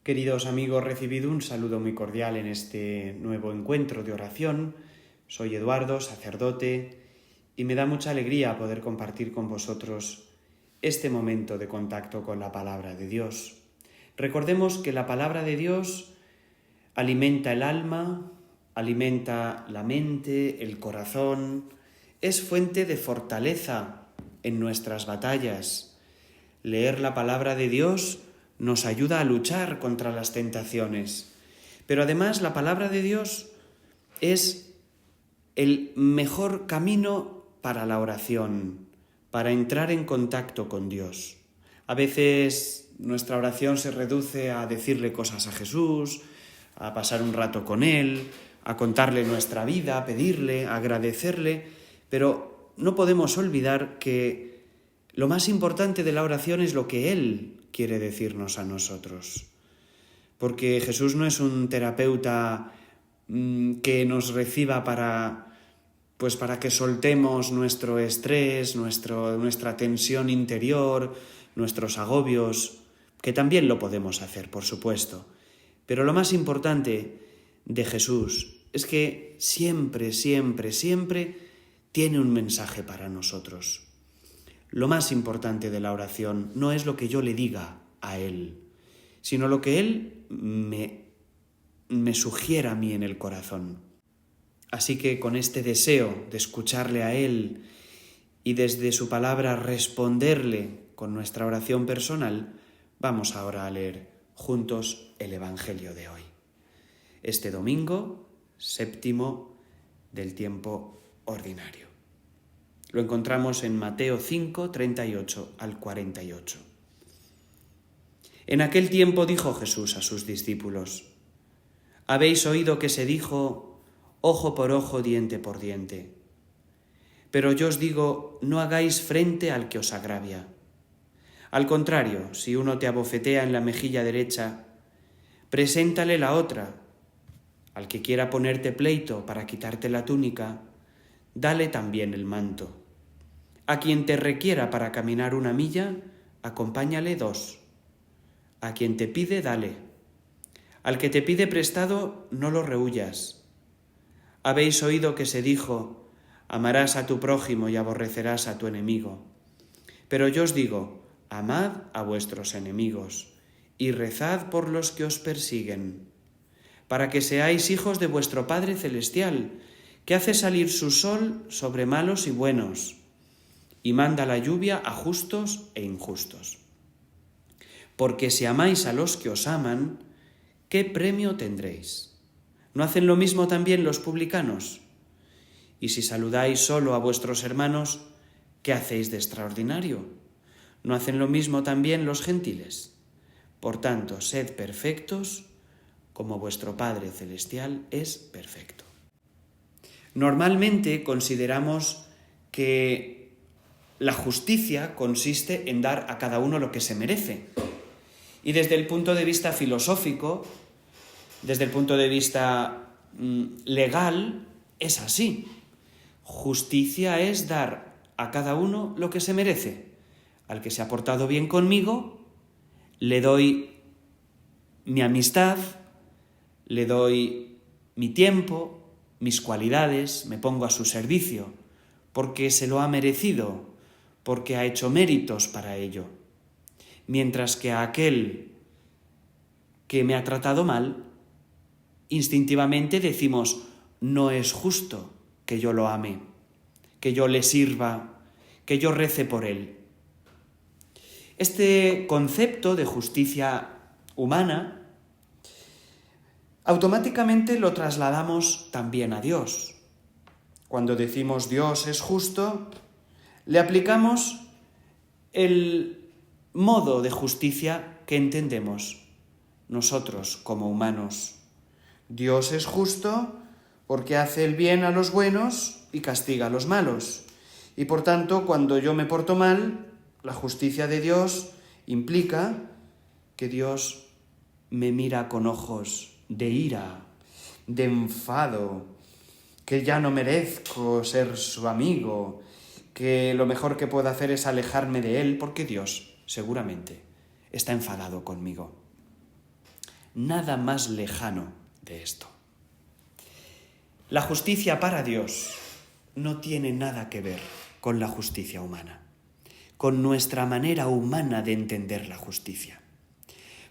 Queridos amigos, recibido un saludo muy cordial en este nuevo encuentro de oración. Soy Eduardo, sacerdote, y me da mucha alegría poder compartir con vosotros este momento de contacto con la palabra de Dios. Recordemos que la palabra de Dios alimenta el alma, alimenta la mente, el corazón, es fuente de fortaleza en nuestras batallas. Leer la palabra de Dios nos ayuda a luchar contra las tentaciones. Pero además la palabra de Dios es el mejor camino para la oración, para entrar en contacto con Dios. A veces nuestra oración se reduce a decirle cosas a Jesús, a pasar un rato con Él, a contarle nuestra vida, a pedirle, a agradecerle, pero no podemos olvidar que lo más importante de la oración es lo que Él quiere decirnos a nosotros. Porque Jesús no es un terapeuta que nos reciba para que soltemos nuestro estrés, nuestra tensión interior, nuestros agobios, que también lo podemos hacer, por supuesto. Pero lo más importante de Jesús es que siempre, siempre, siempre tiene un mensaje para nosotros. Lo más importante de la oración no es lo que yo le diga a Él, sino lo que Él me sugiera a mí en el corazón. Así que con este deseo de escucharle a Él y desde su palabra responderle con nuestra oración personal, vamos ahora a leer juntos el Evangelio de hoy. Este domingo, 7º del tiempo ordinario. Lo encontramos en Mateo 5, 38 al 48. En aquel tiempo dijo Jesús a sus discípulos: «Habéis oído que se dijo, ojo por ojo, diente por diente. Pero yo os digo, no hagáis frente al que os agravia. Al contrario, si uno te abofetea en la mejilla derecha, preséntale la otra. Al que quiera ponerte pleito para quitarte la túnica, dale también el manto. A quien te requiera para caminar 1 milla, acompáñale 2. A quien te pide, dale. Al que te pide prestado, no lo rehuyas. Habéis oído que se dijo, amarás a tu prójimo y aborrecerás a tu enemigo. Pero yo os digo, amad a vuestros enemigos y rezad por los que os persiguen, para que seáis hijos de vuestro Padre Celestial, que hace salir su sol sobre malos y buenos, y manda la lluvia a justos e injustos. Porque si amáis a los que os aman, ¿qué premio tendréis? ¿No hacen lo mismo también los publicanos? Y si saludáis solo a vuestros hermanos, ¿qué hacéis de extraordinario? ¿No hacen lo mismo también los gentiles? Por tanto, sed perfectos, como vuestro Padre Celestial es perfecto». Normalmente consideramos que la justicia consiste en dar a cada uno lo que se merece. Y desde el punto de vista filosófico, desde el punto de vista legal, es así. Justicia es dar a cada uno lo que se merece. Al que se ha portado bien conmigo, le doy mi amistad, le doy mi tiempo, mis cualidades, me pongo a su servicio, porque se lo ha merecido, porque ha hecho méritos para ello. Mientras que a aquel que me ha tratado mal, instintivamente decimos, no es justo que yo lo ame, que yo le sirva, que yo rece por él. Este concepto de justicia humana automáticamente lo trasladamos también a Dios. Cuando decimos Dios es justo, le aplicamos el modo de justicia que entendemos nosotros como humanos. Dios es justo porque hace el bien a los buenos y castiga a los malos. Y por tanto, cuando yo me porto mal, la justicia de Dios implica que Dios me mira con ojos de ira, de enfado, que ya no merezco ser su amigo, que lo mejor que puedo hacer es alejarme de él porque Dios seguramente está enfadado conmigo. nada más lejano de esto. La justicia para Dios no tiene nada que ver con la justicia humana, con nuestra manera humana de entender la justicia.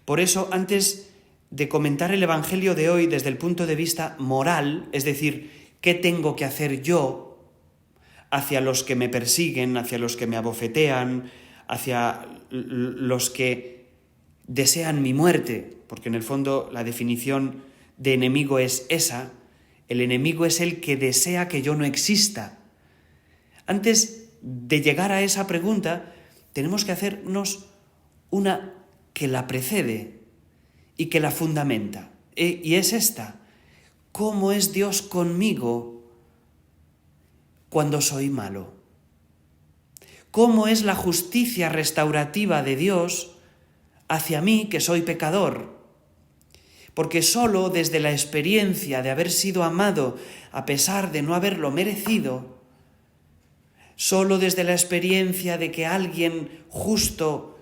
Por eso, antes de comentar el Evangelio de hoy desde el punto de vista moral, es decir, ¿qué tengo que hacer yo hacia los que me persiguen, hacia los que me abofetean, hacia los que desean mi muerte? Porque en el fondo la definición de enemigo es esa. El enemigo es el que desea que yo no exista. Antes de llegar a esa pregunta, tenemos que hacernos una que la precede y que la fundamenta. Y es esta: ¿cómo es Dios conmigo cuando soy malo? ¿Cómo es la justicia restaurativa de Dios hacia mí, que soy pecador? Porque solo desde la experiencia de haber sido amado a pesar de no haberlo merecido, solo desde la experiencia de que alguien justo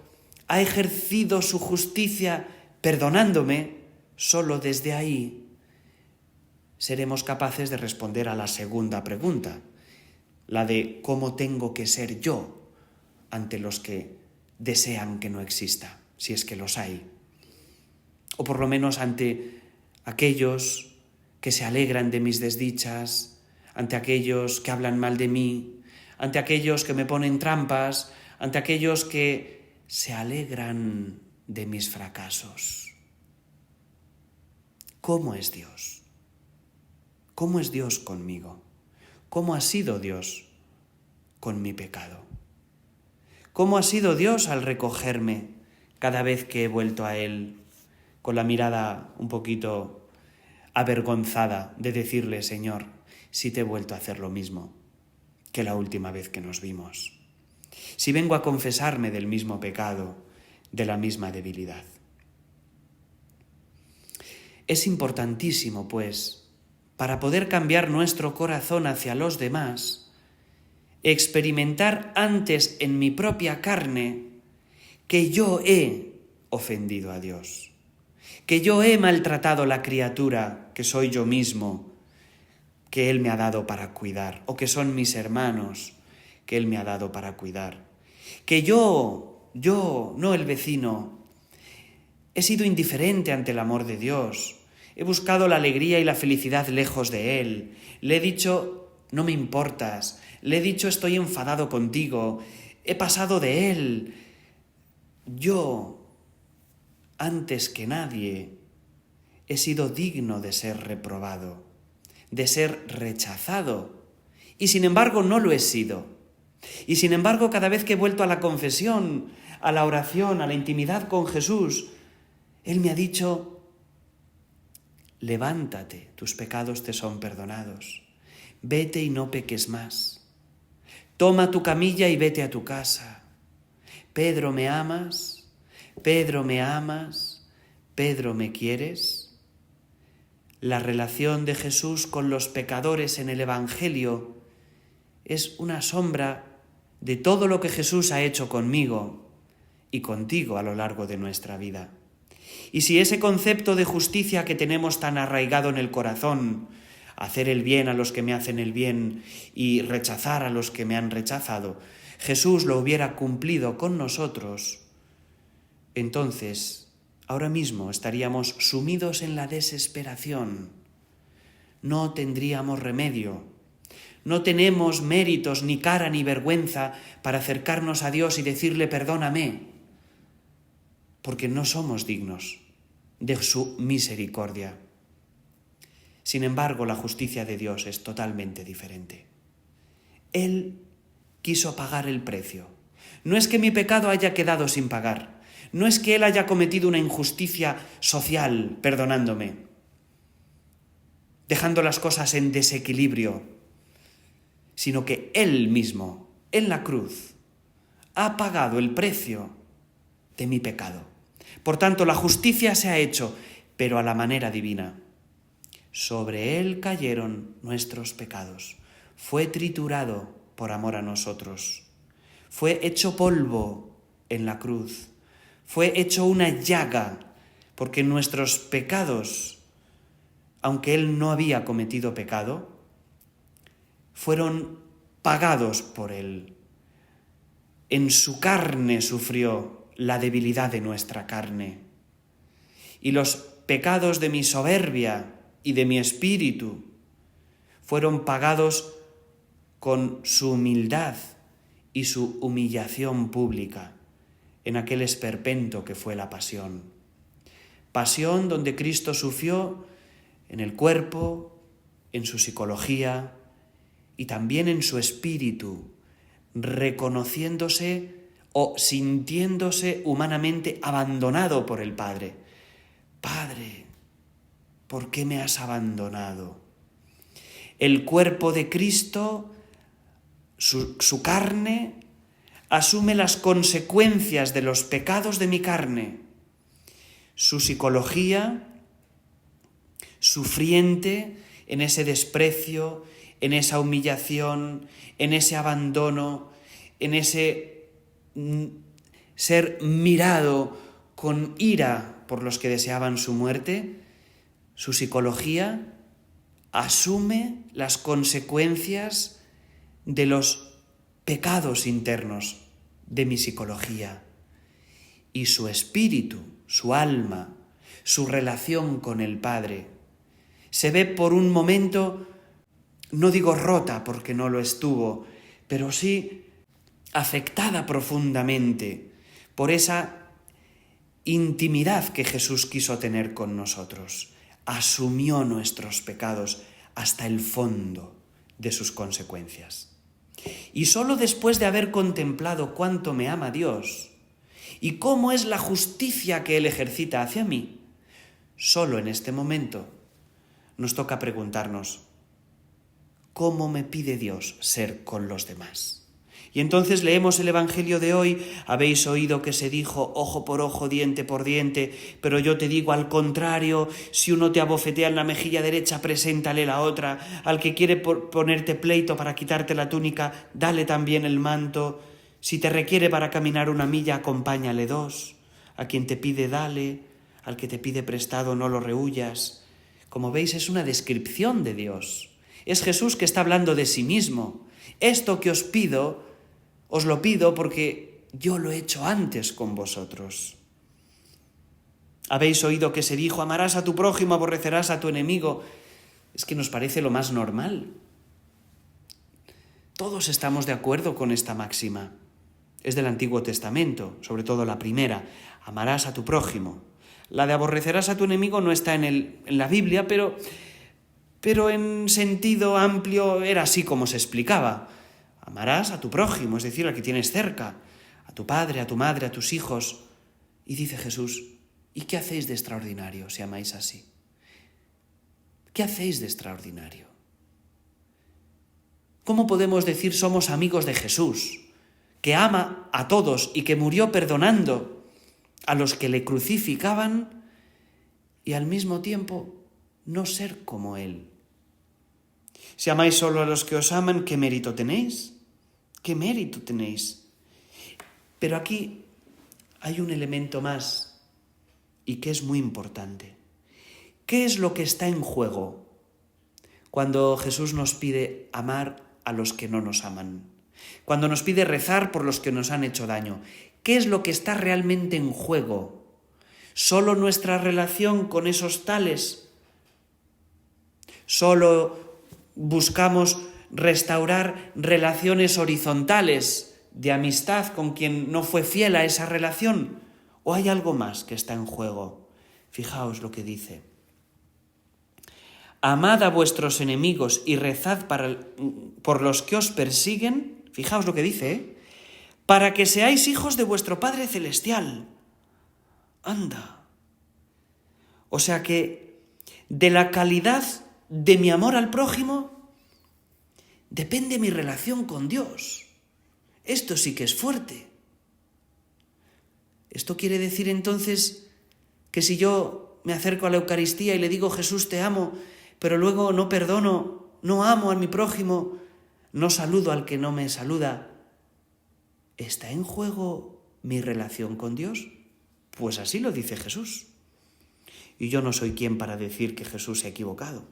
ha ejercido su justicia perdonándome, solo desde ahí seremos capaces de responder a la segunda pregunta, la de cómo tengo que ser yo ante los que desean que no exista, si es que los hay. O por lo menos ante aquellos que se alegran de mis desdichas, ante aquellos que hablan mal de mí, ante aquellos que me ponen trampas, ante aquellos que se alegran de mis fracasos. ¿Cómo es Dios? ¿Cómo es Dios conmigo? ¿Cómo ha sido Dios con mi pecado? ¿Cómo ha sido Dios al recogerme cada vez que he vuelto a Él con la mirada un poquito avergonzada de decirle: Señor, si te he vuelto a hacer lo mismo que la última vez que nos vimos? Si vengo a confesarme del mismo pecado, de la misma debilidad. Es importantísimo, pues, para poder cambiar nuestro corazón hacia los demás, experimentar antes en mi propia carne que yo he ofendido a Dios, que yo he maltratado la criatura que soy yo mismo, que Él me ha dado para cuidar, o que son mis hermanos, que Él me ha dado para cuidar. Que yo, no el vecino, he sido indiferente ante el amor de Dios, he buscado la alegría y la felicidad lejos de Él, le he dicho: no me importas, le he dicho: estoy enfadado contigo, he pasado de Él. Yo, antes que nadie, he sido digno de ser reprobado, de ser rechazado, y sin embargo no lo he sido. Y sin embargo, cada vez que he vuelto a la confesión, a la oración, a la intimidad con Jesús, Él me ha dicho: levántate, tus pecados te son perdonados, vete y no peques más, toma tu camilla y vete a tu casa. Pedro, ¿me amas? Pedro, ¿me amas? Pedro, ¿me quieres? La relación de Jesús con los pecadores en el Evangelio es una sombra de todo lo que Jesús ha hecho conmigo y contigo a lo largo de nuestra vida. Y si ese concepto de justicia que tenemos tan arraigado en el corazón, hacer el bien a los que me hacen el bien y rechazar a los que me han rechazado, Jesús lo hubiera cumplido con nosotros, entonces ahora mismo estaríamos sumidos en la desesperación. No tendríamos remedio. No tenemos méritos, ni cara, ni vergüenza para acercarnos a Dios y decirle: perdóname, porque no somos dignos de su misericordia. Sin embargo, la justicia de Dios es totalmente diferente. Él quiso pagar el precio. No es que mi pecado haya quedado sin pagar. No es que Él haya cometido una injusticia social perdonándome, dejando las cosas en desequilibrio, sino que Él mismo, en la cruz, ha pagado el precio de mi pecado. Por tanto, la justicia se ha hecho, pero a la manera divina. Sobre Él cayeron nuestros pecados. Fue triturado por amor a nosotros. Fue hecho polvo en la cruz. Fue hecho una llaga porque nuestros pecados, aunque Él no había cometido pecado, fueron pagados por Él. En su carne sufrió la debilidad de nuestra carne. Y los pecados de mi soberbia y de mi espíritu fueron pagados con su humildad y su humillación pública en aquel esperpento que fue la pasión. Pasión donde Cristo sufrió en el cuerpo, en su psicología y también en su espíritu, reconociéndose o sintiéndose humanamente abandonado por el Padre. Padre, ¿por qué me has abandonado? El cuerpo de Cristo, su carne, asume las consecuencias de los pecados de mi carne. Su psicología, sufriente en ese desprecio, en esa humillación, en ese abandono, en ese ser mirado con ira por los que deseaban su muerte, su psicología asume las consecuencias de los pecados internos de mi psicología. Y su espíritu, su alma, su relación con el Padre, se ve por un momento, no digo rota porque no lo estuvo, pero sí afectada profundamente por esa intimidad que Jesús quiso tener con nosotros. Asumió nuestros pecados hasta el fondo de sus consecuencias. Y solo después de haber contemplado cuánto me ama Dios y cómo es la justicia que Él ejercita hacia mí, solo en este momento nos toca preguntarnos, ¿cómo me pide Dios ser con los demás? Y entonces leemos el Evangelio de hoy, habéis oído que se dijo ojo por ojo, diente por diente, pero yo te digo al contrario, si uno te abofetea en la mejilla derecha, preséntale la otra, al que quiere ponerte pleito para quitarte la túnica, dale también el manto, si te requiere para caminar 1 milla, acompáñale 2, a quien te pide dale, al que te pide prestado no lo rehuyas. Como veis, es una descripción de Dios. Es Jesús que está hablando de sí mismo. Esto que os pido, os lo pido porque yo lo he hecho antes con vosotros. Habéis oído que se dijo, amarás a tu prójimo, aborrecerás a tu enemigo. Es que nos parece lo más normal. Todos estamos de acuerdo con esta máxima. Es del Antiguo Testamento, sobre todo la primera, amarás a tu prójimo. La de aborrecerás a tu enemigo no está en la Biblia, pero en sentido amplio era así como se explicaba. Amarás a tu prójimo, es decir, al que tienes cerca, a tu padre, a tu madre, a tus hijos. Y dice Jesús, ¿y qué hacéis de extraordinario si amáis así? ¿Qué hacéis de extraordinario? ¿Cómo podemos decir somos amigos de Jesús, que ama a todos y que murió perdonando a los que le crucificaban y al mismo tiempo no ser como Él? Si amáis solo a los que os aman, ¿qué mérito tenéis? ¿Qué mérito tenéis? Pero aquí hay un elemento más y que es muy importante. ¿Qué es lo que está en juego cuando Jesús nos pide amar a los que no nos aman? Cuando nos pide rezar por los que nos han hecho daño. ¿Qué es lo que está realmente en juego? ¿Solo nuestra relación con esos tales? ¿Solo buscamos restaurar relaciones horizontales de amistad con quien no fue fiel a esa relación? ¿O hay algo más que está en juego? Fijaos lo que dice. Amad a vuestros enemigos y rezad por los que os persiguen. Fijaos lo que dice, para que seáis hijos de vuestro Padre Celestial. Anda. O sea que de la calidad de mi amor al prójimo depende mi relación con Dios. Esto sí que es fuerte. Esto quiere decir entonces que si yo me acerco a la Eucaristía y le digo Jesús te amo, pero luego no perdono, no amo a mi prójimo, no saludo al que no me saluda, ¿está en juego mi relación con Dios? Pues así lo dice Jesús. Y yo no soy quien para decir que Jesús se ha equivocado.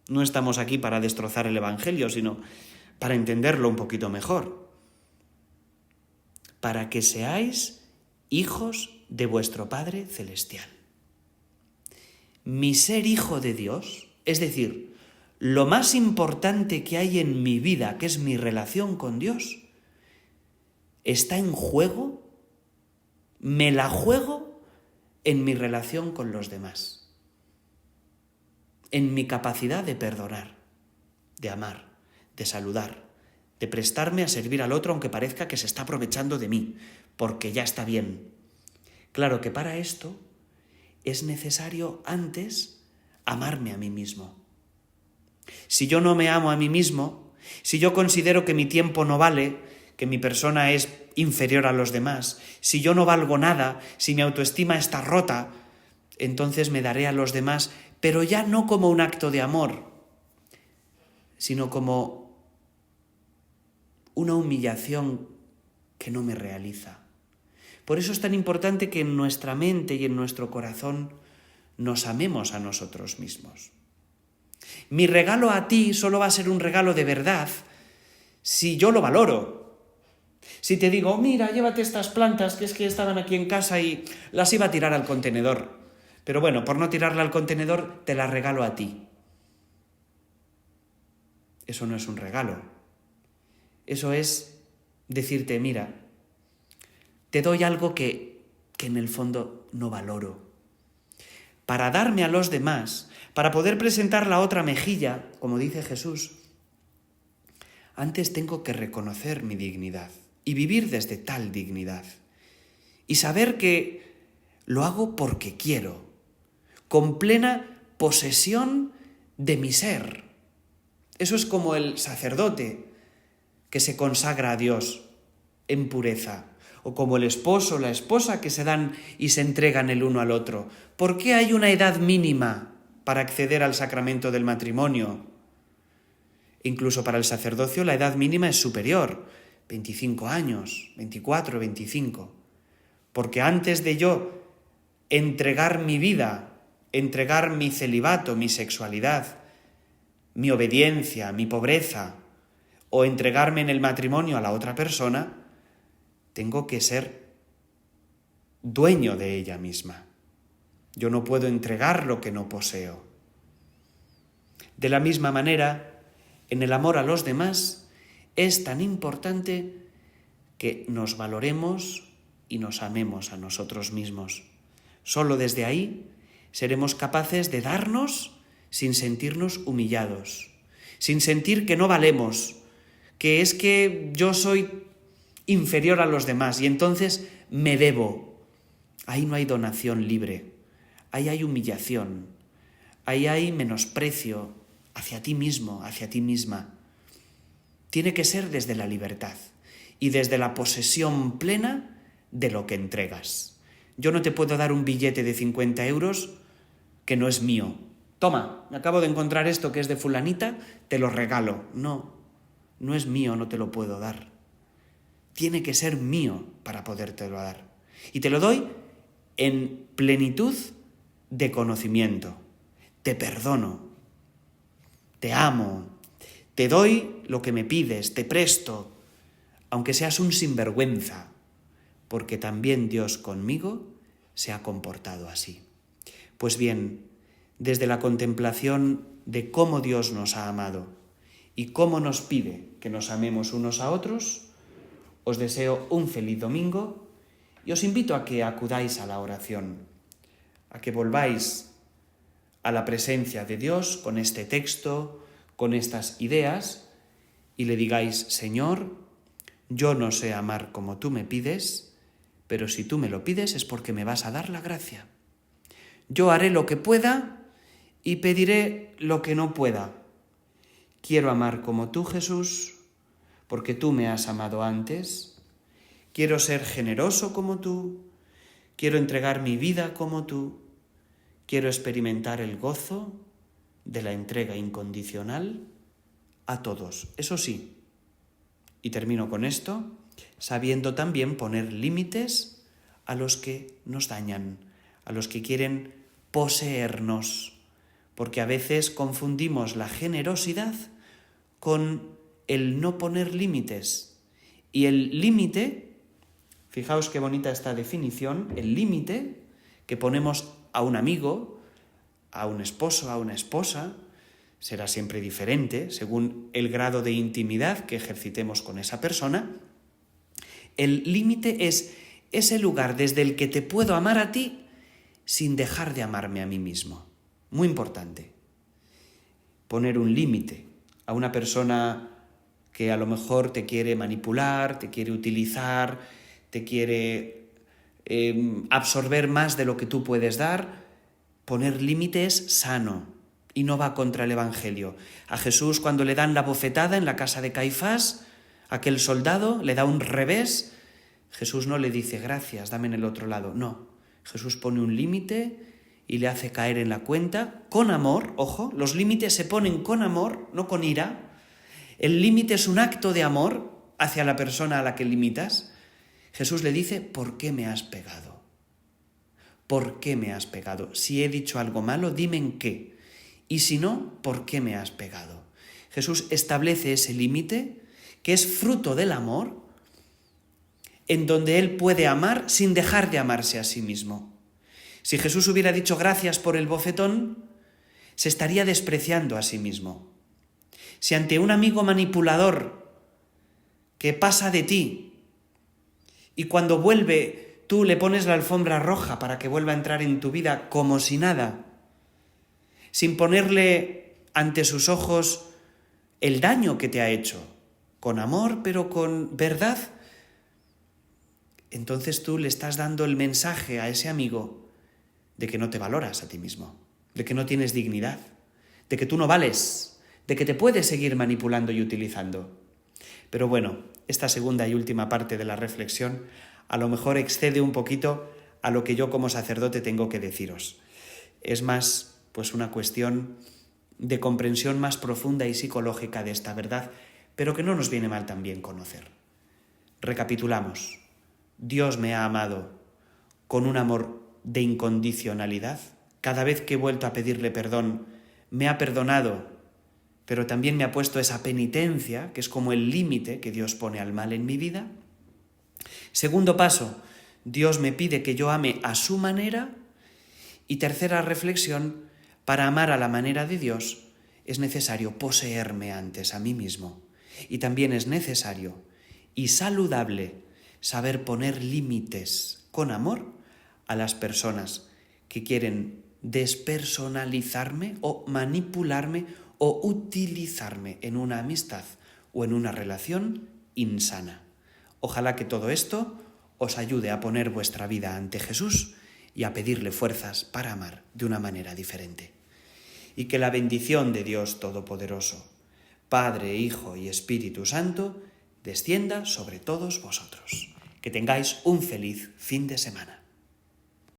No estamos aquí para destrozar el Evangelio, sino para entenderlo un poquito mejor. Para que seáis hijos de vuestro Padre Celestial. Mi ser hijo de Dios, es decir, lo más importante que hay en mi vida, que es mi relación con Dios, está en juego, me la juego en mi relación con los demás, en mi capacidad de perdonar, de amar, de saludar, de prestarme a servir al otro aunque parezca que se está aprovechando de mí, porque ya está bien. Claro que para esto es necesario antes amarme a mí mismo. Si yo no me amo a mí mismo, si yo considero que mi tiempo no vale, que mi persona es inferior a los demás, si yo no valgo nada, si mi autoestima está rota, entonces me daré a los demás, pero ya no como un acto de amor, sino como una humillación que no me realiza. Por eso es tan importante que en nuestra mente y en nuestro corazón nos amemos a nosotros mismos. Mi regalo a ti solo va a ser un regalo de verdad si yo lo valoro. Si te digo, mira, llévate estas plantas que es que estaban aquí en casa y las iba a tirar al contenedor. Pero bueno, por no tirarla al contenedor, te las regalo a ti. Eso no es un regalo. Eso es decirte, mira, te doy algo que en el fondo no valoro. Para darme a los demás, para poder presentar la otra mejilla, como dice Jesús, antes tengo que reconocer mi dignidad y vivir desde tal dignidad. Y saber que lo hago porque quiero, con plena posesión de mi ser. Eso es como el sacerdote que se consagra a Dios en pureza, o como el esposo o la esposa que se dan y se entregan el uno al otro. ¿Por qué hay una edad mínima para acceder al sacramento del matrimonio? Incluso para el sacerdocio la edad mínima es superior, 25 años, 24, 25. Porque antes de yo entregar mi vida, entregar mi celibato, mi sexualidad, mi obediencia, mi pobreza, o entregarme en el matrimonio a la otra persona, tengo que ser dueño de ella misma. Yo no puedo entregar lo que no poseo. De la misma manera, en el amor a los demás, es tan importante que nos valoremos y nos amemos a nosotros mismos. Solo desde ahí seremos capaces de darnos sin sentirnos humillados, sin sentir que no valemos, que es que yo soy inferior a los demás y entonces me debo. Ahí no hay donación libre, ahí hay humillación, ahí hay menosprecio hacia ti mismo, hacia ti misma. Tiene que ser desde la libertad y desde la posesión plena de lo que entregas. Yo no te puedo dar un billete de 50 euros que no es mío. Toma, me acabo de encontrar esto que es de fulanita, te lo regalo. No, no es mío, no te lo puedo dar. Tiene que ser mío para podértelo dar. Y te lo doy en plenitud de conocimiento. Te perdono, te amo, te doy lo que me pides, te presto, aunque seas un sinvergüenza, porque también Dios conmigo se ha comportado así. Pues bien, desde la contemplación de cómo Dios nos ha amado y cómo nos pide que nos amemos unos a otros, os deseo un feliz domingo y os invito a que acudáis a la oración, a que volváis a la presencia de Dios con este texto, con estas ideas, y le digáis, Señor, yo no sé amar como tú me pides, pero si tú me lo pides es porque me vas a dar la gracia. Yo haré lo que pueda y pediré lo que no pueda. Quiero amar como tú, Jesús, porque tú me has amado antes. Quiero ser generoso como tú. Quiero entregar mi vida como tú. Quiero experimentar el gozo de la entrega incondicional a todos. Eso sí, y termino con esto, sabiendo también poner límites a los que nos dañan, a los que quieren poseernos, porque a veces confundimos la generosidad con el no poner límites. Y el límite, fijaos qué bonita esta definición, el límite que ponemos a un amigo, a un esposo, a una esposa, será siempre diferente según el grado de intimidad que ejercitemos con esa persona. El límite es ese lugar desde el que te puedo amar a ti sin dejar de amarme a mí mismo. Muy importante. Poner un límite a una persona que a lo mejor te quiere manipular, te quiere utilizar, te quiere absorber más de lo que tú puedes dar. Poner límite es sano y no va contra el Evangelio. A Jesús, cuando le dan la bofetada en la casa de Caifás, aquel soldado le da un revés, Jesús no le dice gracias, dame en el otro lado. No, Jesús pone un límite y le hace caer en la cuenta con amor. Ojo, los límites se ponen con amor, no con ira. El límite es un acto de amor hacia la persona a la que limitas. Jesús le dice, ¿por qué me has pegado? ¿Por qué me has pegado? Si he dicho algo malo, dime en qué. Y si no, ¿por qué me has pegado? Jesús establece ese límite que es fruto del amor, en donde Él puede amar sin dejar de amarse a sí mismo. Si Jesús hubiera dicho gracias por el bofetón, se estaría despreciando a sí mismo. Si ante un amigo manipulador que pasa de ti y cuando vuelve tú le pones la alfombra roja para que vuelva a entrar en tu vida como si nada, sin ponerle ante sus ojos el daño que te ha hecho, con amor pero con verdad, entonces tú le estás dando el mensaje a ese amigo de que no te valoras a ti mismo, de que no tienes dignidad, de que tú no vales, de que te puedes seguir manipulando y utilizando. Pero bueno, esta segunda y última parte de la reflexión a lo mejor excede un poquito a lo que yo como sacerdote tengo que deciros. Es más, pues una cuestión de comprensión más profunda y psicológica de esta verdad, pero que no nos viene mal también conocer. Recapitulamos. Dios me ha amado con un amor de incondicionalidad. Cada vez que he vuelto a pedirle perdón, me ha perdonado, pero también me ha puesto esa penitencia, que es como el límite que Dios pone al mal en mi vida. Segundo paso, Dios me pide que yo ame a su manera. Y tercera reflexión, para amar a la manera de Dios es necesario poseerme antes a mí mismo. Y también es necesario y saludable saber poner límites con amor a las personas que quieren despersonalizarme o manipularme o utilizarme en una amistad o en una relación insana. Ojalá que todo esto os ayude a poner vuestra vida ante Jesús y a pedirle fuerzas para amar de una manera diferente. Y que la bendición de Dios Todopoderoso, Padre, Hijo y Espíritu Santo, descienda sobre todos vosotros. Que tengáis un feliz fin de semana.